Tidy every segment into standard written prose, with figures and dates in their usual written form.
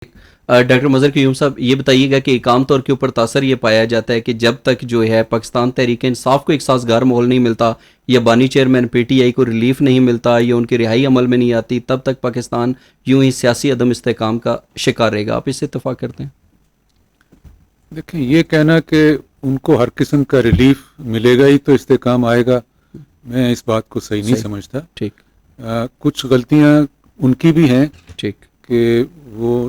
Doctor مظہر قیوم صاحب یہ بتائیے گا کہ ایک عام طور کے اوپر تاثر یہ پایا جاتا ہے کہ جب تک جو ہے پاکستان تحریک انصاف کو ایک سازگار ماحول نہیں ملتا یا بانی چیئرمین پی ٹی آئی کو ریلیف نہیں ملتا یا ان کی رہائی عمل میں نہیں آتی، تب تک پاکستان یوں ہی سیاسی عدم استحکام کا شکار رہے گا. آپ اس سے اتفاق کرتے ہیں؟ دیکھیں، یہ کہنا کہ ان کو ہر قسم کا ریلیف ملے گا ہی تو استحکام آئے گا، میں اس بات کو صحیح نہیں سمجھتا. ٹھیک. کچھ غلطیاں ان کی بھی ہیں. ٹھیک. کہ وہ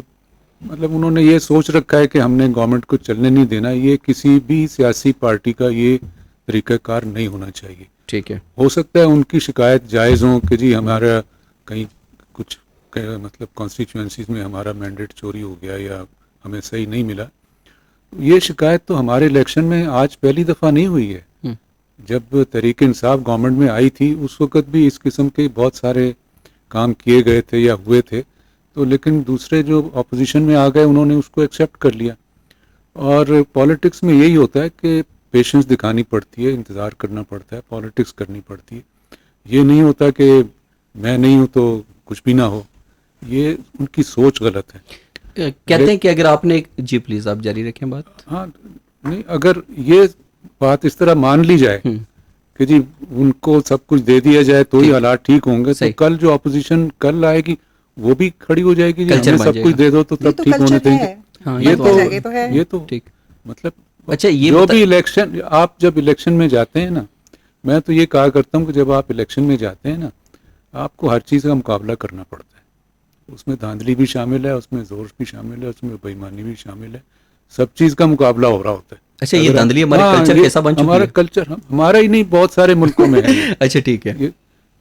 مطلب انہوں نے یہ سوچ رکھا ہے کہ ہم نے گورنمنٹ کو چلنے نہیں دینا. یہ کسی بھی سیاسی پارٹی کا یہ طریقہ کار نہیں ہونا چاہیے. ٹھیک ہے. ہو سکتا ہے ان کی شکایت جائز ہوں کہ جی ہمارا کہیں کچھ مطلب کانسٹیچوئنسیز میں ہمارا مینڈیٹ چوری ہو گیا یا ہمیں صحیح نہیں ملا. یہ شکایت تو ہمارے الیکشن میں آج پہلی دفعہ نہیں ہوئی ہے. جب تحریک انصاف گورنمنٹ میں آئی تھی اس وقت بھی اس قسم کے بہت سارے کام کیے گئے تھے یا ہوئے تھے، تو لیکن دوسرے جو اپوزیشن میں آ گئے انہوں نے اس کو ایکسیپٹ کر لیا. اور پالیٹکس میں یہی ہوتا ہے کہ پیشنس دکھانی پڑتی ہے، انتظار کرنا پڑتا ہے، پالیٹکس کرنی پڑتی ہے. یہ نہیں ہوتا کہ میں نہیں ہوں تو کچھ بھی نہ ہو. یہ ان کی سوچ غلط ہے. کہتے ہیں کہ اگر آپ نے جی پلیز آپ جاری رکھیں بات. ہاں نہیں، اگر یہ بات اس طرح مان لی جائے کہ جی ان کو سب کچھ دے دیا جائے تو ہی حالات ٹھیک ہوں گے، تو کل جو اپوزیشن کل آئے گی وہ بھی کھڑی ہو جائے گی جی ہمیں سب کچھ دے دو تو تب ٹھیک ہونے دیں گے. یہ تو مطلب اچھا جو بھی الیکشن، آپ جب الیکشن میں جاتے ہیں نا، میں تو یہ کہا کرتا ہوں کہ جب آپ الیکشن میں جاتے ہیں نا، آپ کو ہر چیز کا مقابلہ کرنا پڑتا ہے. اس میں دھاندلی بھی شامل ہے، اس میں زور بھی شامل ہے، اس میں بے ایمانی بھی شامل ہے. سب چیز کا مقابلہ ہو رہا ہوتا ہے. اچھا یہ دھاندلی ہمارے کلچر کیسا بن چکی ہے؟ ہمارا کلچر ہمارا ہی نہیں، بہت سارے ملکوں میں ہے. اچھا ٹھیک ہے.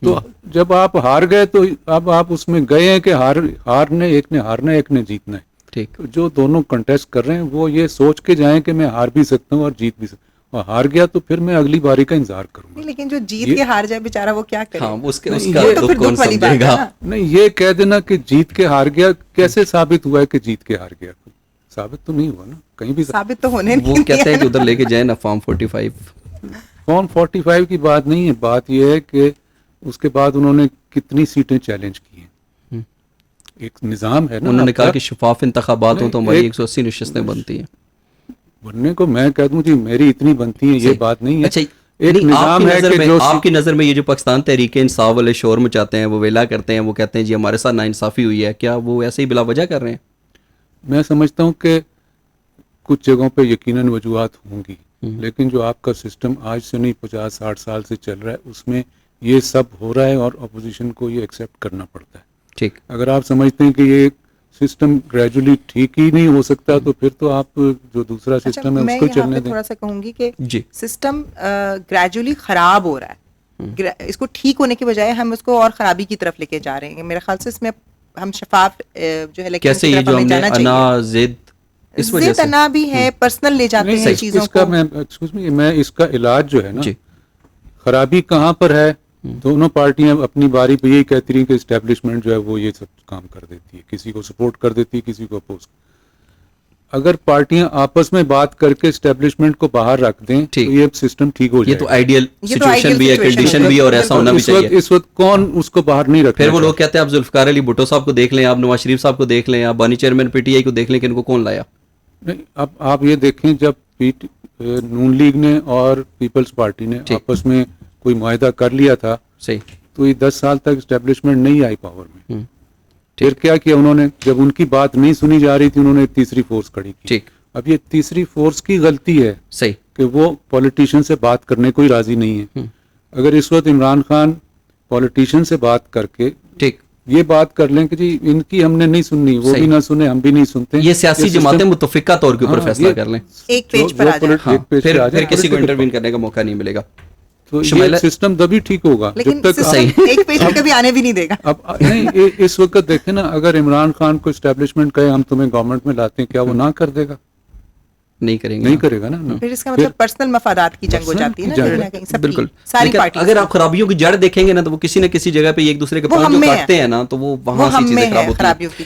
تو جب آپ ہار گئے تو اب آپ اس میں گئے ہیں کہ ہارنے ایک نے ہارنا ہے ایک نے جیتنا ہے. ٹھیک. جو دونوں کنٹیسٹ کر رہے ہیں وہ یہ سوچ کے جائیں کہ میں ہار بھی سکتا ہوں اور جیت بھی سکتا ہوں، اور ہار گیا تو پھر میں اگلی باری کا انتظار کروں گا. لیکن جو جیت کے ہار جائے بیچارہ وہ کیا کرے؟ اس کا دکھ کون سمجھے گا؟ نہیں، یہ کہہ دینا کہ جیت کے ہار گیا، کیسے ثابت ہوا ہے کہ جیت کے ہار گیا؟ ثابت تو نہیں ہوا نا کہیں بھی. ثابت تو ہونے نہیں. وہ کہتے ہیں کہ ادھر لے کے جائیں نا فارم 45. فارم 45 کی بات نہیں ہے، بات یہ ہے کہ اس کے بعد انہوں نے کتنی سیٹیں چیلنج کی ہیں. ایک نظام ہے نا. انہوں نے کہا کہ شفاف انتخابات ہوں تو ہماری 180 نشستیں بنتی ہیں. بننے کو میں کہہ دوں جی میری اتنی بنتی ہیں، یہ بات نہیں ہے. اچھا ایک نظام ہے کہ جو آپ کی نظر میں یہ جو پاکستان تحریک انصاف والے شور مچاتے ہیں، وہ ویلا کرتے ہیں، وہ کہتے ہیں جی ہمارے ساتھ ناانصافی ہوئی ہے، کیا وہ ایسے ہی بلا وجہ کر رہے ہیں؟ میں سمجھتا ہوں کہ کچھ جگہوں پہ یقیناً وجوہات ہوں گی، لیکن جو آپ کا سسٹم آج سے نہیں 50-60 سال سے چل رہا ہے اس میں یہ سب ہو رہا ہے اور اپوزیشن کو یہ ایکسیپٹ کرنا پڑتا ہے. ٹھیک. اگر آپ سمجھتے ہیں کہ یہ سسٹم گریجولی ٹھیک ہی نہیں ہو سکتا تو پھر تو آپ جو دوسرا سسٹم ہے اس کو چلنے دیں. میں تھوڑا سا کہوں گی کہ سسٹم گریجولی خراب ہو رہا ہے، اس کو ٹھیک ہونے کے بجائے ہم اس کو اور خرابی کی طرف لے کے جا رہے ہیں. میرے خیال سے اس میں ہم شفاف جو ہے کیسے یہ جو ہم نے انا زد اس وجہ سے تنا بھی ہے، پرسنل لے جاتے ہیں چیزوں کو. میں اس کا علاج جو ہے نا، خرابی کہاں پر ہے؟ دونوں پارٹیاں اپنی باری پہ یہی کہتی رہی کہ اسٹیبلشمنٹ جو ہے وہ یہ سب کام کر دیتی ہے، کسی کو سپورٹ کر دیتی ہے، کسی کو اپوز. اگر پارٹیاں آپس میں بات کر کے اسٹیبلشمنٹ کو باہر رکھ دیں تو یہ سسٹم ٹھیک ہو جائے. یہ تو آئیڈیل سچویشن بھی ہے، کنڈیشن بھی ہے، اور ایسا ہونا بھی چاہیے. اس وقت کون اس کو باہر نہیں رکھتا؟ پھر وہ لوگ کہتے ہیں آپ ذوالفقار علی بھٹو صاحب کو دیکھ لیں، آپ نواز شریف صاحب کو دیکھ لیں، آپ بانی چیئرمین پی ٹی آئی کو دیکھ لیں کہ ان کو کون لایا. نہیں، اب آپ یہ دیکھیں جب نون لیگ نے اور پیپلز پارٹی نے آپس میں کوئی معاہدہ کر لیا تھا تو یہ 10 سال تک اسٹیبلشمنٹ نہیں آئی پاور میں. پھر کیا کیا انہوں نے؟ جب ان کی بات نہیں سنی جا رہی تھی انہوں نے تیسری فورس کھڑی کی. اب یہ تیسری فورس کی غلطی ہے کہ وہ پولیٹیشین سے بات کرنے کو ہی راضی نہیں ہے. اگر اس وقت عمران خان پولیٹیشین سے بات کر کے یہ بات کر لیں کہ جی ان کی ہم نے نہیں سننی، وہ بھی نہ سنے، ہم بھی نہیں سنتے، یہ سیاسی جماعتیں متفقہ طور کے اوپر فیصلہ کر لیں، ایک پیج پر آ جائیں، پھر کسی کو انٹروین کرنے کا موقع نہیں ملے گا. تو یہ سسٹم تبھی ٹھیک ہوگا جب تک ایک پیج پہ کبھی آنے بھی نہیں دے گا. اب نہیں، اس وقت دیکھیں نا، اگر عمران خان کو اسٹیبلشمنٹ کہے ہم تمہیں گورنمنٹ میں لاتے ہیں، کیا وہ نہ کر دے گا؟ نہیں کرے گا نا. پھر اس کا مطلب پرسنل مفادات کی جنگ ہو جاتی ہے نا. بالکل. اگر آپ خرابیوں کی جڑ دیکھیں گے نا تو وہ کسی نہ کسی جگہ پہ ایک دوسرے کے پاؤں جو کاٹتے ہیں نا تو وہ وہاں سے چیزیں خراب ہوتی ہیں.